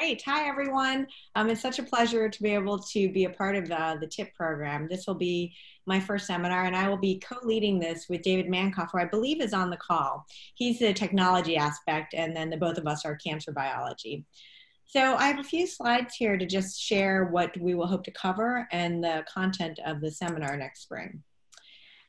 Great. Hi, everyone. It's such a pleasure to be able to be a part of the TIP program. This will be my first seminar, and I will be co-leading this with David Mankoff, who I believe is on the call. He's the technology aspect, and then the both of us are cancer biology. So I have a few slides here to just share what we will hope to cover and the content of the seminar next spring.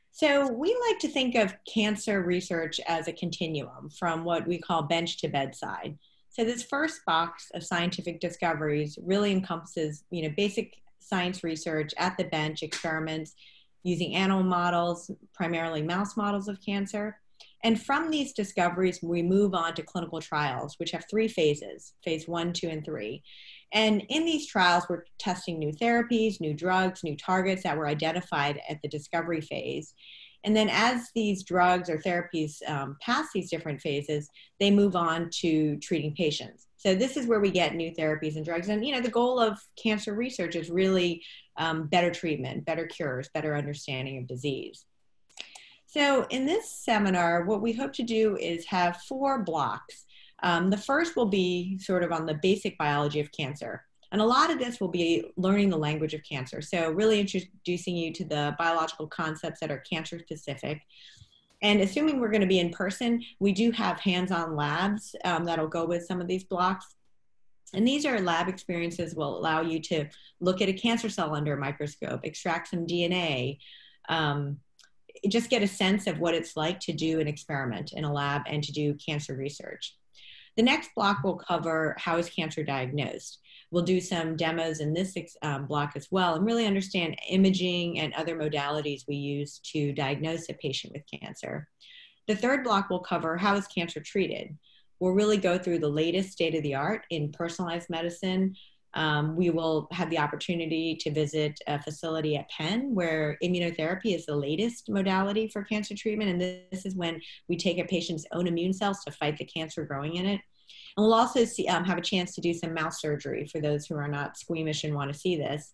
So we like to think of cancer research as a continuum from what we call bench to bedside. So this first box of scientific discoveries really encompasses, basic science research at the bench, experiments using animal models, primarily mouse models of cancer. And from these discoveries, we move on to clinical trials, which have three phases, phase 1, 2, and 3. And in these trials, we're testing new therapies, new drugs, new targets that were identified at the discovery phase. And then as these drugs or therapies pass these different phases, they move on to treating patients. So this is where we get new therapies and drugs. And, the goal of cancer research is really better treatment, better cures, better understanding of disease. So in this seminar, what we hope to do is have 4 blocks. The first will be sort of on the basic biology of cancer. And a lot of this will be learning the language of cancer. So really introducing you to the biological concepts that are cancer specific. And assuming we're going to be in person, we do have hands-on labs that'll go with some of these blocks. And these are lab experiences will allow you to look at a cancer cell under a microscope, extract some DNA, just get a sense of what it's like to do an experiment in a lab and to do cancer research. The next block will cover how is cancer diagnosed. We'll do some demos in this block as well and really understand imaging and other modalities we use to diagnose a patient with cancer. The third block will cover how is cancer treated. We'll really go through the latest state of the art in personalized medicine. We will have the opportunity to visit a facility at Penn where immunotherapy is the latest modality for cancer treatment. And this is when we take a patient's own immune cells to fight the cancer growing in it. And we'll also have a chance to do some mouse surgery for those who are not squeamish and want to see this.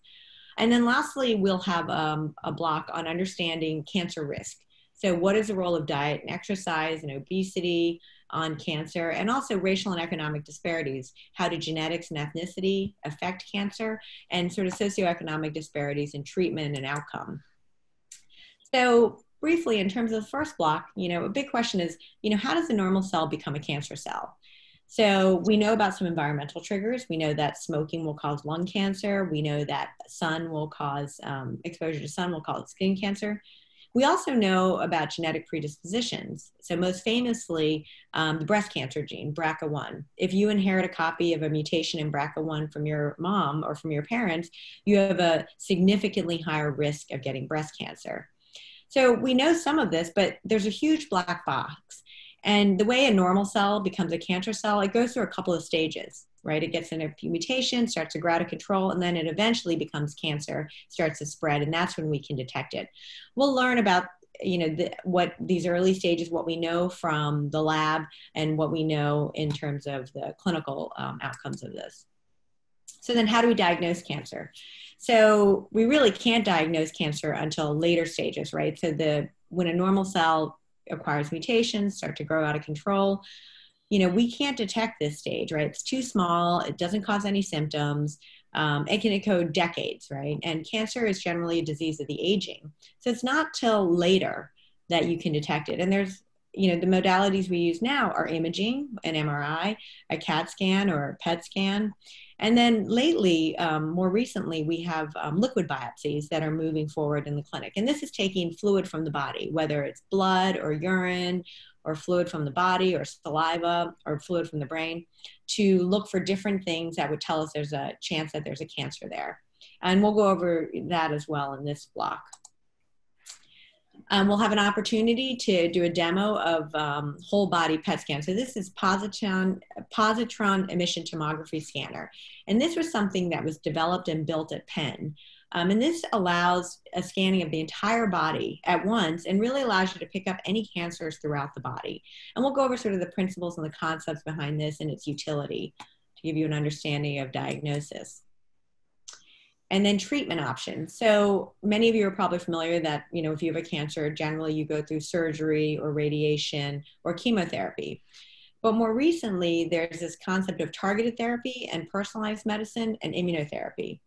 And then lastly, we'll have a block on understanding cancer risk. So what is the role of diet and exercise and obesity on cancer, and also racial and economic disparities? How do genetics and ethnicity affect cancer, and sort of socioeconomic disparities in treatment and outcome? So briefly, in terms of the first block, a big question is, how does a normal cell become a cancer cell? So we know about some environmental triggers. We know that smoking will cause lung cancer. We know that sun will cause, exposure to sun will cause skin cancer. We also know about genetic predispositions. So most famously, the breast cancer gene, BRCA1. If you inherit a copy of a mutation in BRCA1 from your mom or from your parents, you have a significantly higher risk of getting breast cancer. So we know some of this, but there's a huge black box. And the way a normal cell becomes a cancer cell, it goes through a couple of stages, right? It gets in a mutation, starts to grow out of control, and then it eventually becomes cancer, starts to spread, and that's when we can detect it. We'll learn about, what these early stages, what we know from the lab, and what we know in terms of the clinical outcomes of this. So then how do we diagnose cancer? So we really can't diagnose cancer until later stages, right? So when a normal cell acquires mutations, start to grow out of control, we can't detect this stage, right? It's too small. It doesn't cause any symptoms. It can encode decades, right? And cancer is generally a disease of the aging. So it's not till later that you can detect it. And there's, the modalities we use now are imaging, an MRI, a CAT scan or a PET scan. And then lately, more recently, we have liquid biopsies that are moving forward in the clinic. And this is taking fluid from the body, whether it's blood or urine or fluid from the body or saliva or fluid from the brain, to look for different things that would tell us there's a chance that there's a cancer there. And we'll go over that as well in this block. We'll have an opportunity to do a demo of whole body PET scan. So this is positron emission tomography scanner. And this was something that was developed and built at Penn. And this allows a scanning of the entire body at once and really allows you to pick up any cancers throughout the body. And we'll go over sort of the principles and the concepts behind this and its utility to give you an understanding of diagnosis. And then treatment options. So many of you are probably familiar that, if you have a cancer, generally you go through surgery or radiation or chemotherapy. But more recently, there's this concept of targeted therapy and personalized medicine and immunotherapy.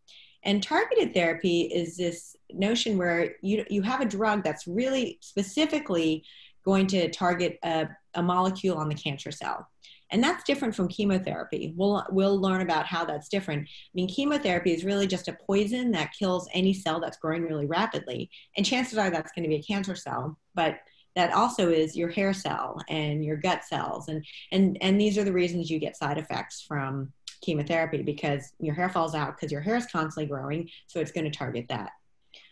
And targeted therapy is this notion where you have a drug that's really specifically going to target a molecule on the cancer cell. And that's different from chemotherapy. We'll learn about how that's different. I mean, chemotherapy is really just a poison that kills any cell that's growing really rapidly. And chances are that's going to be a cancer cell, but that also is your hair cell and your gut cells. And these are the reasons you get side effects from chemotherapy, because your hair falls out because your hair is constantly growing. So it's going to target that.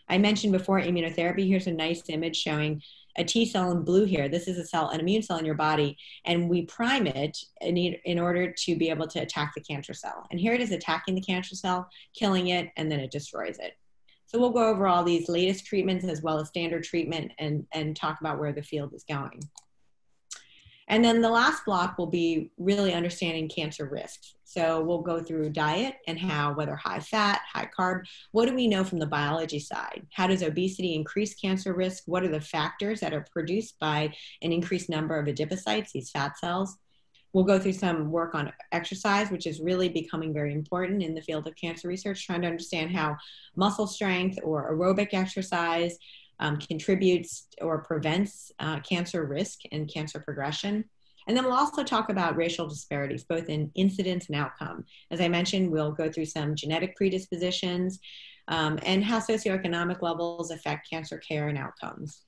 I mentioned before immunotherapy. Here's a nice image showing a T cell in blue here. This is a cell, an immune cell in your body, and we prime it in order to be able to attack the cancer cell. And here it is attacking the cancer cell, killing it, and then it destroys it. So we'll go over all these latest treatments as well as standard treatment and talk about where the field is going. And then the last block will be really understanding cancer risks. So we'll go through diet and how, whether high fat, high carb, what do we know from the biology side? How does obesity increase cancer risk? What are the factors that are produced by an increased number of adipocytes, these fat cells? We'll go through some work on exercise, which is really becoming very important in the field of cancer research, trying to understand how muscle strength or aerobic exercise contributes or prevents cancer risk and cancer progression. And then we'll also talk about racial disparities, both in incidence and outcome. As I mentioned, we'll go through some genetic predispositions and how socioeconomic levels affect cancer care and outcomes.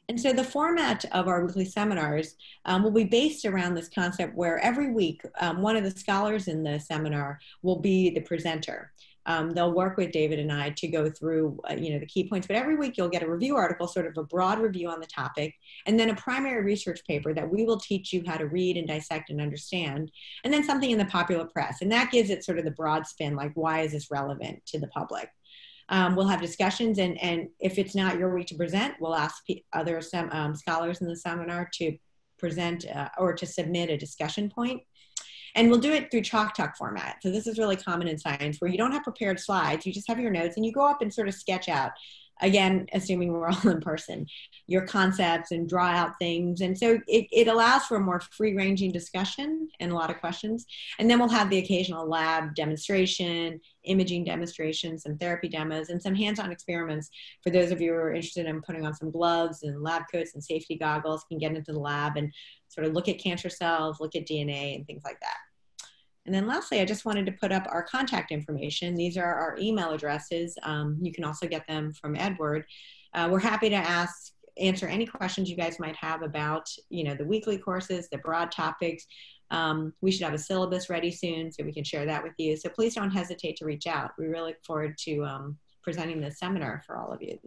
And so the format of our weekly seminars will be based around this concept where every week, one of the scholars in the seminar will be the presenter. They'll work with David and I to go through, the key points, but every week you'll get a review article, sort of a broad review on the topic, and then a primary research paper that we will teach you how to read and dissect and understand, and then something in the popular press. And that gives it sort of the broad spin, like, why is this relevant to the public? We'll have discussions, and if it's not your week to present, we'll ask other scholars in the seminar to present or to submit a discussion point. And we'll do it through chalk talk format. So this is really common in science, where you don't have prepared slides, you just have your notes and you go up and sort of sketch out, again, assuming we're all in person, your concepts and draw out things. And so it allows for a more free-ranging discussion and a lot of questions. And then we'll have the occasional lab demonstration, imaging demonstrations, some therapy demos, and some hands-on experiments for those of you who are interested in putting on some gloves and lab coats and safety goggles, can get into the lab and sort of look at cancer cells, look at DNA and things like that. And then lastly, I just wanted to put up our contact information. These are our email addresses. You can also get them from Edward. We're happy to answer any questions you guys might have about, the weekly courses, the broad topics. We should have a syllabus ready soon so we can share that with you. So please don't hesitate to reach out. We really look forward to presenting this seminar for all of you